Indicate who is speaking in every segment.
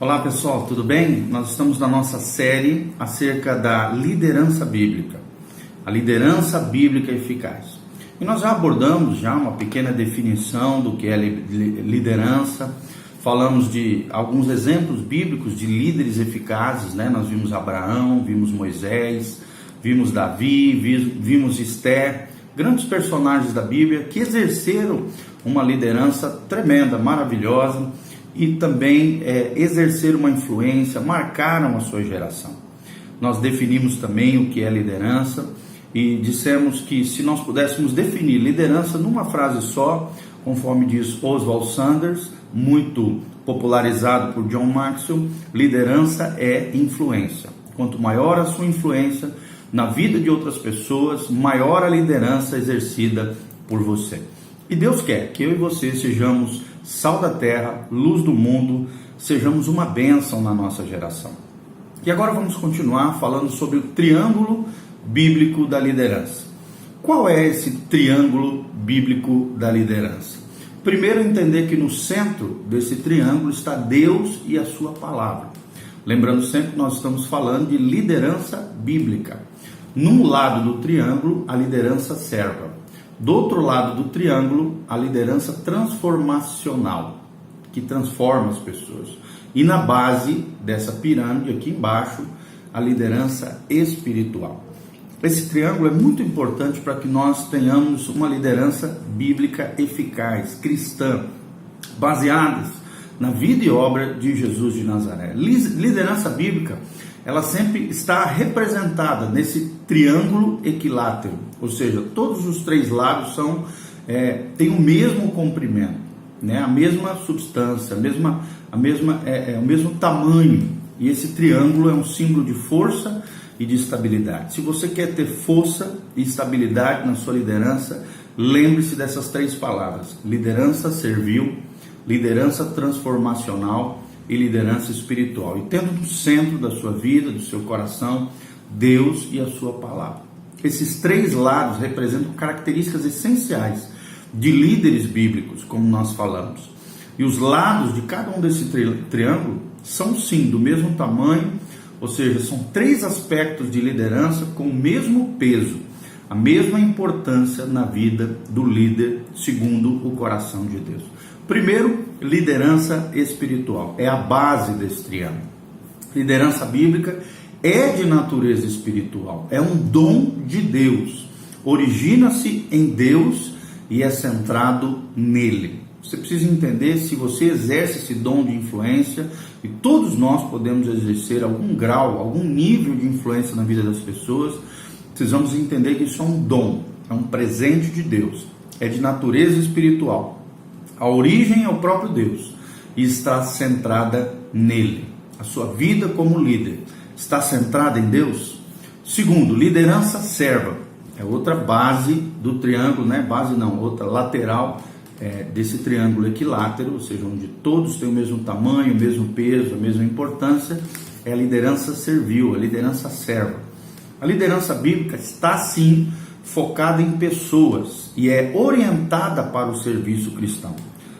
Speaker 1: Olá pessoal, tudo bem? Nós estamos na nossa série acerca da liderança bíblica, a liderança bíblica eficaz. E nós já abordamos uma pequena definição do que é liderança, falamos de alguns exemplos bíblicos de líderes eficazes, né? Nós vimos Abraão, vimos Moisés, vimos Davi, vimos Esther, grandes personagens da Bíblia que exerceram uma liderança tremenda, maravilhosa, e também exerceram uma influência, marcaram a sua geração. Nós definimos também o que é liderança e dissemos que se nós pudéssemos definir liderança numa frase só, conforme diz Oswald Sanders, muito popularizado por John Maxwell, liderança é influência. Quanto maior a sua influência na vida de outras pessoas, maior a liderança exercida por você. E Deus quer que eu e você sejamos sal da terra, luz do mundo, sejamos uma bênção na nossa geração. E agora vamos continuar falando sobre o triângulo bíblico da liderança. Qual é esse triângulo bíblico da liderança? Primeiro, entender que no centro desse triângulo está Deus e a sua palavra. Lembrando sempre que nós estamos falando de liderança bíblica. Num lado do triângulo, a liderança serva. Do outro lado do triângulo, a liderança transformacional, que transforma as pessoas. E na base dessa pirâmide, aqui embaixo, a liderança espiritual. Esse triângulo é muito importante para que nós tenhamos uma liderança bíblica eficaz, cristã, baseadas na vida e obra de Jesus de Nazaré. Liderança bíblica, ela sempre está representada nesse triângulo equilátero, ou seja, todos os três lados têm o mesmo comprimento, né? A mesma substância, o mesmo tamanho, e esse triângulo é um símbolo de força e de estabilidade. Se você quer ter força e estabilidade na sua liderança, lembre-se dessas três palavras: liderança servil, liderança transformacional e liderança espiritual, e tendo no centro da sua vida, do seu coração, Deus e a sua palavra. Esses três lados representam características essenciais de líderes bíblicos, como nós falamos. E os lados de cada um desse triângulo são sim do mesmo tamanho, ou seja, são três aspectos de liderança com o mesmo peso, a mesma importância na vida do líder, segundo o coração de Deus. Primeiro, liderança espiritual, é a base desse triângulo. Liderança bíblica é de natureza espiritual, é um dom de Deus, origina-se em Deus e é centrado nele. Você precisa entender, se você exerce esse dom de influência, e todos nós podemos exercer algum grau, algum nível de influência na vida das pessoas, precisamos entender que isso é um dom, é um presente de Deus, é de natureza espiritual. A origem é o próprio Deus e está centrada nele. A sua vida como líder está centrada em Deus. Segundo, liderança serva. É outra base do triângulo, né? Base não, outra lateral desse triângulo equilátero, ou seja, onde todos têm o mesmo tamanho, o mesmo peso, a mesma importância. É a liderança servil, a liderança serva. A liderança bíblica está sim focada em pessoas e é orientada para o serviço cristão,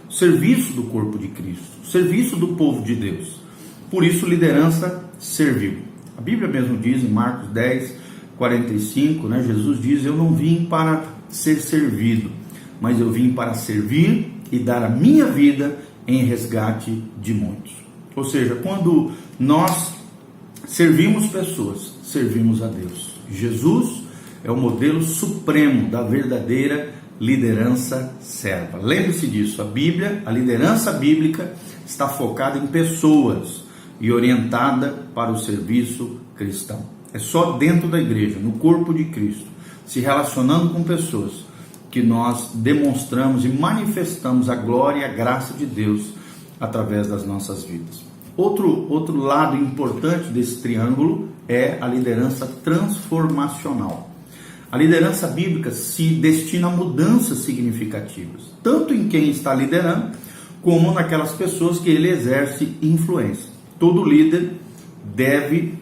Speaker 1: o serviço do corpo de Cristo, o serviço do povo de Deus. Por isso, liderança servil. A Bíblia mesmo diz em Marcos 10, 45, né, Jesus diz: eu não vim para ser servido, mas eu vim para servir e dar a minha vida em resgate de muitos. Ou seja, quando nós servimos pessoas, servimos a Deus. Jesus é o modelo supremo da verdadeira liderança serva. Lembre-se disso, a Bíblia, a liderança bíblica está focada em pessoas e orientada para o serviço cristão. É só dentro da igreja, no corpo de Cristo, se relacionando com pessoas, que nós demonstramos e manifestamos a glória e a graça de Deus através das nossas vidas. Outro lado importante desse triângulo é a liderança transformacional. A liderança bíblica se destina a mudanças significativas, tanto em quem está liderando, como naquelas pessoas que ele exerce influência. Todo líder deve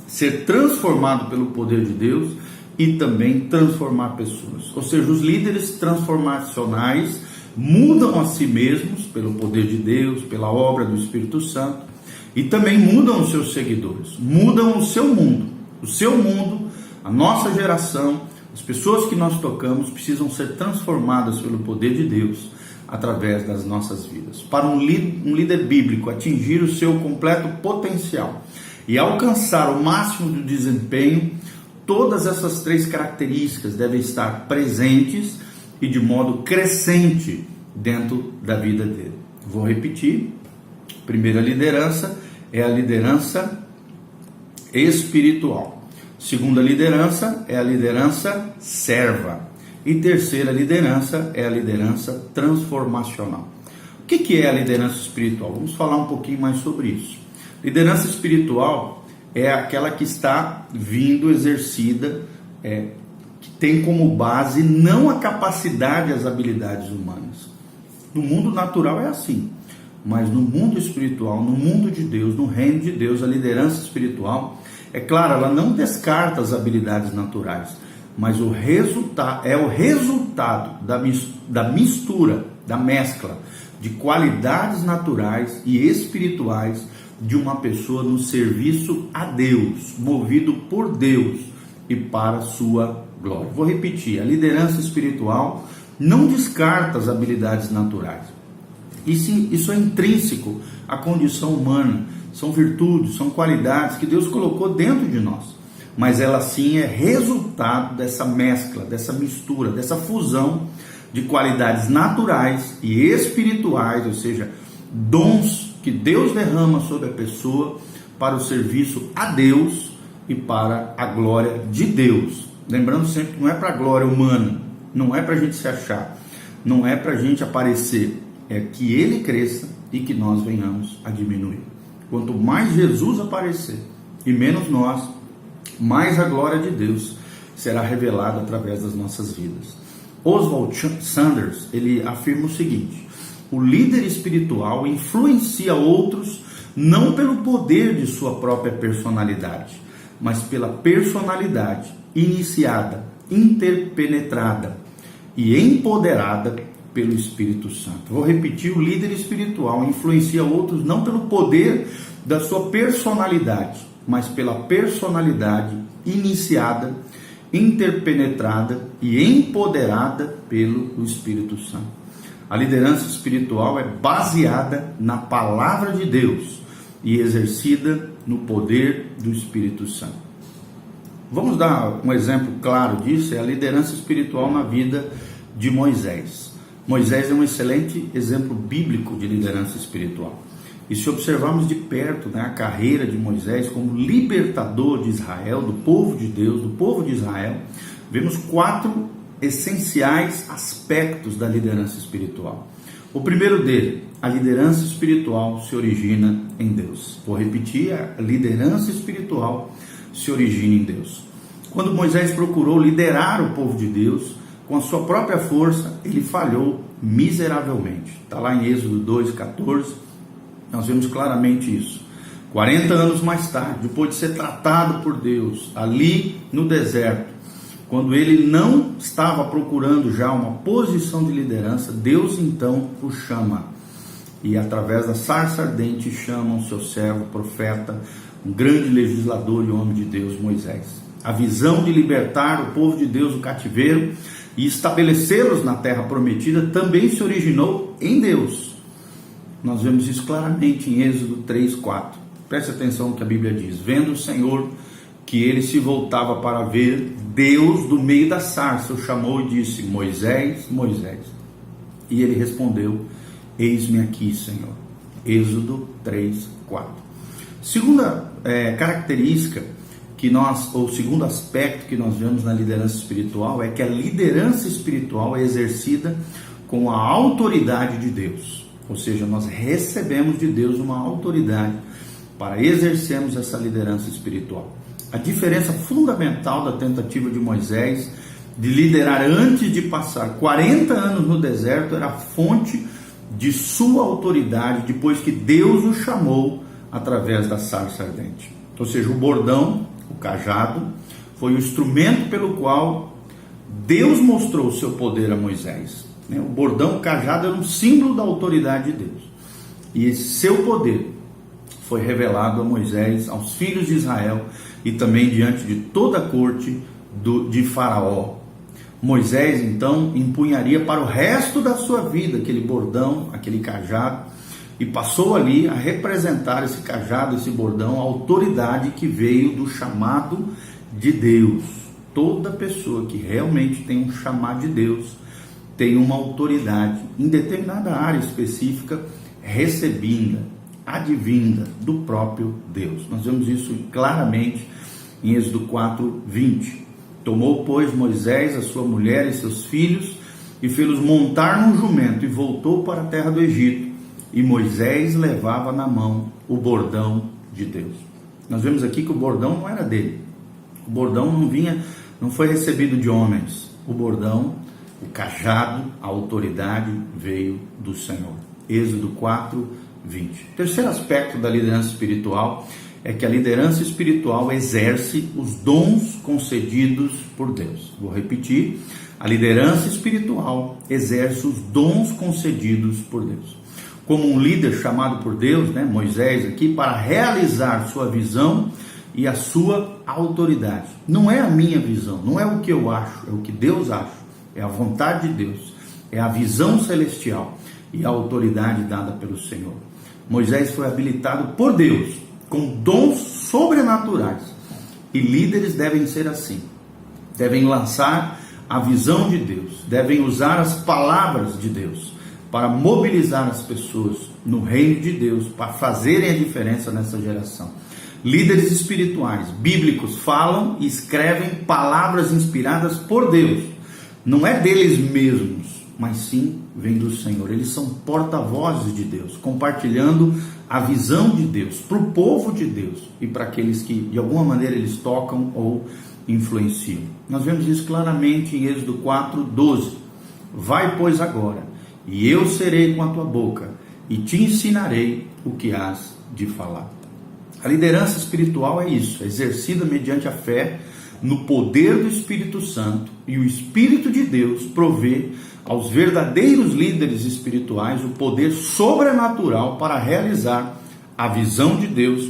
Speaker 1: ser transformado pelo poder de Deus e também transformar pessoas. Ou seja, os líderes transformacionais mudam a si mesmos pelo poder de Deus, pela obra do Espírito Santo, e também mudam os seus seguidores, mudam o seu mundo. O seu mundo, a nossa geração, as pessoas que nós tocamos precisam ser transformadas pelo poder de Deus através das nossas vidas. Para um líder bíblico atingir o seu completo potencial e alcançar o máximo do desempenho, todas essas 3 características devem estar presentes e de modo crescente dentro da vida dele. Vou repetir. Primeira liderança é a liderança espiritual. Segunda liderança é a liderança serva. E terceira liderança é a liderança transformacional. O que é a liderança espiritual? Vamos falar um pouquinho mais sobre isso. Liderança espiritual é aquela que está vindo exercida, que tem como base não a capacidade e as habilidades humanas. No mundo natural é assim, mas no mundo espiritual, no mundo de Deus, no reino de Deus, a liderança espiritual, é claro, ela não descarta as habilidades naturais, mas o resultado da mistura, da mescla de qualidades naturais e espirituais de uma pessoa no serviço a Deus, movido por Deus e para a sua glória. Vou repetir, a liderança espiritual não descarta as habilidades naturais. Isso é intrínseco à condição humana, são virtudes, são qualidades que Deus colocou dentro de nós. Mas ela sim é resultado dessa mescla, dessa mistura, dessa fusão de qualidades naturais e espirituais, ou seja, dons que Deus derrama sobre a pessoa para o serviço a Deus e para a glória de Deus. Lembrando sempre que não é para a glória humana, não é para a gente se achar, não é para a gente aparecer, é que Ele cresça e que nós venhamos a diminuir. Quanto mais Jesus aparecer e menos nós, mais a glória de Deus será revelada através das nossas vidas. Oswald Sanders, ele afirma o seguinte: o líder espiritual influencia outros não pelo poder de sua própria personalidade, mas pela personalidade iniciada, interpenetrada e empoderada pelo Espírito Santo. Vou repetir: o líder espiritual influencia outros não pelo poder da sua personalidade, mas pela personalidade iniciada, interpenetrada e empoderada pelo Espírito Santo. A liderança espiritual é baseada na palavra de Deus e exercida no poder do Espírito Santo. Vamos dar um exemplo claro disso, é a liderança espiritual na vida de Moisés. Moisés é um excelente exemplo bíblico de liderança espiritual. E se observarmos de perto, a carreira de Moisés como libertador de Israel, do povo de Deus, do povo de Israel, vemos 4 essenciais aspectos da liderança espiritual. O primeiro dele, a liderança espiritual se origina em Deus. Vou repetir, a liderança espiritual se origina em Deus. Quando Moisés procurou liderar o povo de Deus, com a sua própria força, ele falhou miseravelmente. Está lá em Êxodo 2:14, nós vemos claramente isso. 40 anos mais tarde, depois de ser tratado por Deus, ali no deserto, quando ele não estava procurando já uma posição de liderança, Deus então o chama. E através da sarça ardente chama o seu servo, profeta, um grande legislador e homem de Deus, Moisés. A visão de libertar o povo de Deus do cativeiro e estabelecê-los na terra prometida também se originou em Deus. Nós vemos isso claramente em Êxodo 3:4. Preste atenção no que a Bíblia diz. Vendo o Senhor que ele se voltava para ver, Deus do meio da sarça o chamou e disse: Moisés, Moisés. E ele respondeu: eis-me aqui, Senhor. Êxodo 3:4. Segunda característica ou segundo aspecto que nós vemos na liderança espiritual é que a liderança espiritual é exercida com a autoridade de Deus. Ou seja, nós recebemos de Deus uma autoridade para exercermos essa liderança espiritual. A diferença fundamental da tentativa de Moisés de liderar antes de passar 40 anos no deserto era a fonte de sua autoridade depois que Deus o chamou através da sarça ardente. Ou seja, o bordão, o cajado, foi o instrumento pelo qual Deus mostrou o seu poder a Moisés. O bordão, o cajado, era um símbolo da autoridade de Deus. E esse seu poder foi revelado a Moisés, aos filhos de Israel e também diante de toda a corte de Faraó. Moisés então empunharia para o resto da sua vida aquele bordão, aquele cajado, e passou ali a representar esse cajado, esse bordão, a autoridade que veio do chamado de Deus. Toda pessoa que realmente tem um chamado de Deus tem uma autoridade em determinada área específica, recebida, advinda do próprio Deus. Nós vemos isso claramente em Êxodo 4:20. Tomou, pois, Moisés a sua mulher e seus filhos e fê-los montar num jumento e voltou para a terra do Egito. E Moisés levava na mão o bordão de Deus. Nós vemos aqui que o bordão não era dele. O bordão não foi recebido de homens. O bordão, o cajado, a autoridade veio do Senhor. Êxodo 4:20. O terceiro aspecto da liderança espiritual é que a liderança espiritual exerce os dons concedidos por Deus. Vou repetir: a liderança espiritual exerce os dons concedidos por Deus. Como um líder chamado por Deus, Moisés aqui, para realizar sua visão e a sua autoridade. Não é a minha visão, não é o que eu acho, é o que Deus acha, é a vontade de Deus, é a visão celestial e a autoridade dada pelo Senhor. Moisés foi habilitado por Deus com dons sobrenaturais, e líderes devem ser assim, devem lançar a visão de Deus, devem usar as palavras de Deus para mobilizar as pessoas no reino de Deus, para fazerem a diferença nessa geração. Líderes espirituais, bíblicos, falam e escrevem palavras inspiradas por Deus. Não é deles mesmos, mas sim vem do Senhor. Eles são porta-vozes de Deus, compartilhando a visão de Deus para o povo de Deus e para aqueles que de alguma maneira eles tocam ou influenciam. Nós vemos isso claramente em Êxodo 4:12. Vai, pois, agora, e eu serei com a tua boca e te ensinarei o que has de falar. A liderança espiritual é isso, é exercida mediante a fé no poder do Espírito Santo, e o Espírito de Deus provê aos verdadeiros líderes espirituais o poder sobrenatural para realizar a visão de Deus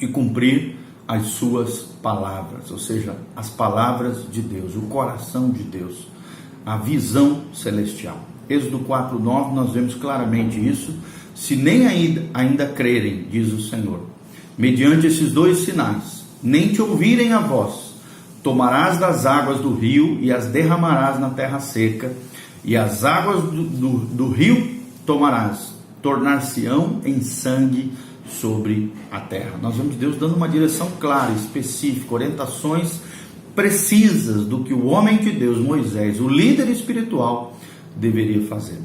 Speaker 1: e cumprir as suas palavras, ou seja, as palavras de Deus, o coração de Deus, a visão celestial. Êxodo 4:9, nós vemos claramente isso. Se nem ainda crerem, diz o Senhor, mediante esses dois sinais, nem te ouvirem a voz, tomarás das águas do rio e as derramarás na terra seca, e as águas do rio tomarás, tornar-se-ão em sangue sobre a terra. Nós vemos Deus dando uma direção clara, específica, orientações precisas do que o homem de Deus, Moisés, o líder espiritual, deveria fazer.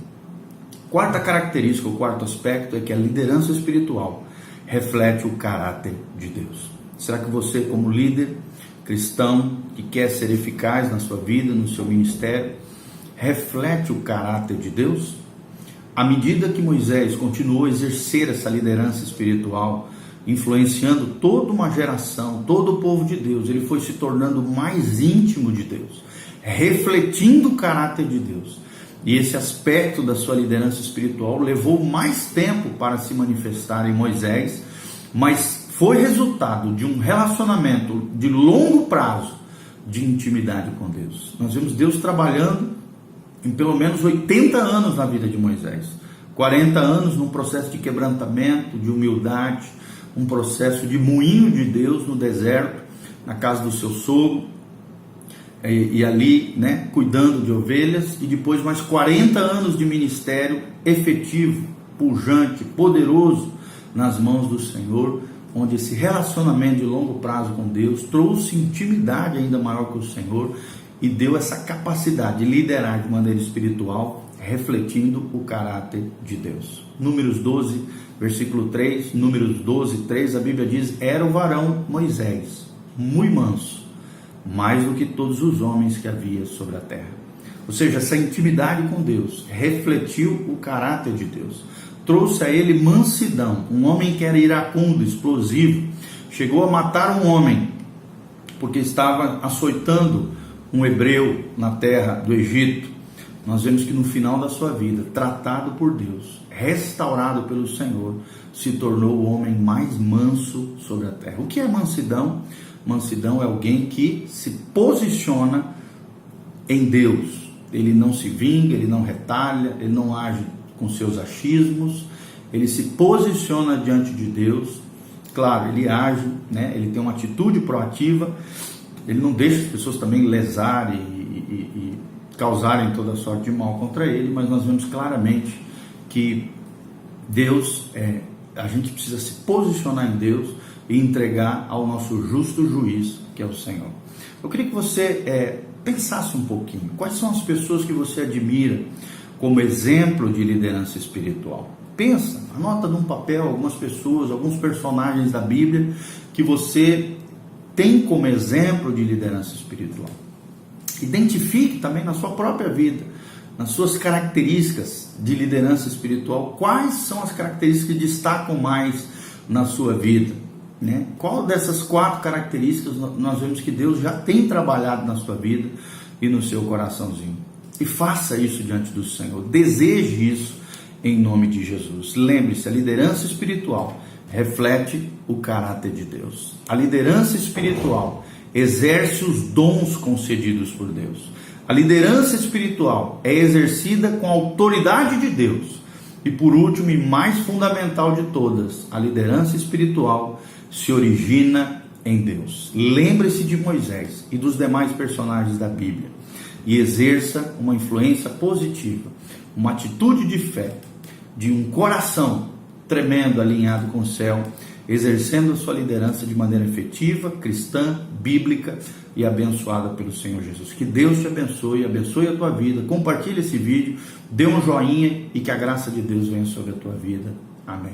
Speaker 1: Quarta característica, o quarto aspecto, é que a liderança espiritual reflete o caráter de Deus. Será que você, como líder cristão, que quer ser eficaz na sua vida, no seu ministério, reflete o caráter de Deus? À medida que Moisés continuou a exercer essa liderança espiritual, influenciando toda uma geração, todo o povo de Deus, ele foi se tornando mais íntimo de Deus, refletindo o caráter de Deus. E esse aspecto da sua liderança espiritual levou mais tempo para se manifestar em Moisés, mas foi resultado de um relacionamento de longo prazo de intimidade com Deus. Nós vemos Deus trabalhando em pelo menos 80 anos na vida de Moisés, 40 anos num processo de quebrantamento, de humildade, um processo de moinho de Deus no deserto, na casa do seu sogro, e ali, cuidando de ovelhas, e depois mais 40 anos de ministério efetivo, pujante, poderoso nas mãos do Senhor, onde esse relacionamento de longo prazo com Deus trouxe intimidade ainda maior com o Senhor e deu essa capacidade de liderar de maneira espiritual, refletindo o caráter de Deus. Números 12, versículo 3, Números 12, 3, a Bíblia diz: era o varão Moisés, muito manso, mais do que todos os homens que havia sobre a terra. Ou seja, essa intimidade com Deus refletiu o caráter de Deus, trouxe a ele mansidão. Um homem que era iracundo, explosivo, chegou a matar um homem porque estava açoitando um hebreu na terra do Egito. Nós vemos que no final da sua vida, tratado por Deus, restaurado pelo Senhor, se tornou o homem mais manso sobre a terra. O que é mansidão? Mansidão é alguém que se posiciona em Deus. Ele não se vinga, ele não retalha, ele não age com seus achismos, ele se posiciona diante de Deus. Claro, ele age, né? Ele tem uma atitude proativa, ele não deixa as pessoas também lesarem e causarem toda sorte de mal contra ele, mas nós vemos claramente que Deus, a gente precisa se posicionar em Deus e entregar ao nosso justo juiz, que é o Senhor. Eu queria que você pensasse um pouquinho, quais são as pessoas que você admira como exemplo de liderança espiritual? Pensa, anota num papel algumas pessoas, alguns personagens da Bíblia que você tem como exemplo de liderança espiritual. Identifique também na sua própria vida, nas suas características de liderança espiritual, quais são as características que destacam mais na sua vida, né? Qual dessas 4 características nós vemos que Deus já tem trabalhado na sua vida e no seu coraçãozinho? E faça isso diante do Senhor, deseje isso em nome de Jesus. Lembre-se, a liderança espiritual reflete o caráter de Deus. A liderança espiritual exerce os dons concedidos por Deus. A liderança espiritual é exercida com a autoridade de Deus. E por último e mais fundamental de todas, a liderança espiritual se origina em Deus. Lembre-se de Moisés e dos demais personagens da Bíblia e exerça uma influência positiva, uma atitude de fé, de um coração tremendo, alinhado com o céu, exercendo a sua liderança de maneira efetiva, cristã, bíblica e abençoada pelo Senhor Jesus. Que Deus te abençoe, abençoe a tua vida. Compartilhe esse vídeo, dê um joinha e que a graça de Deus venha sobre a tua vida. Amém.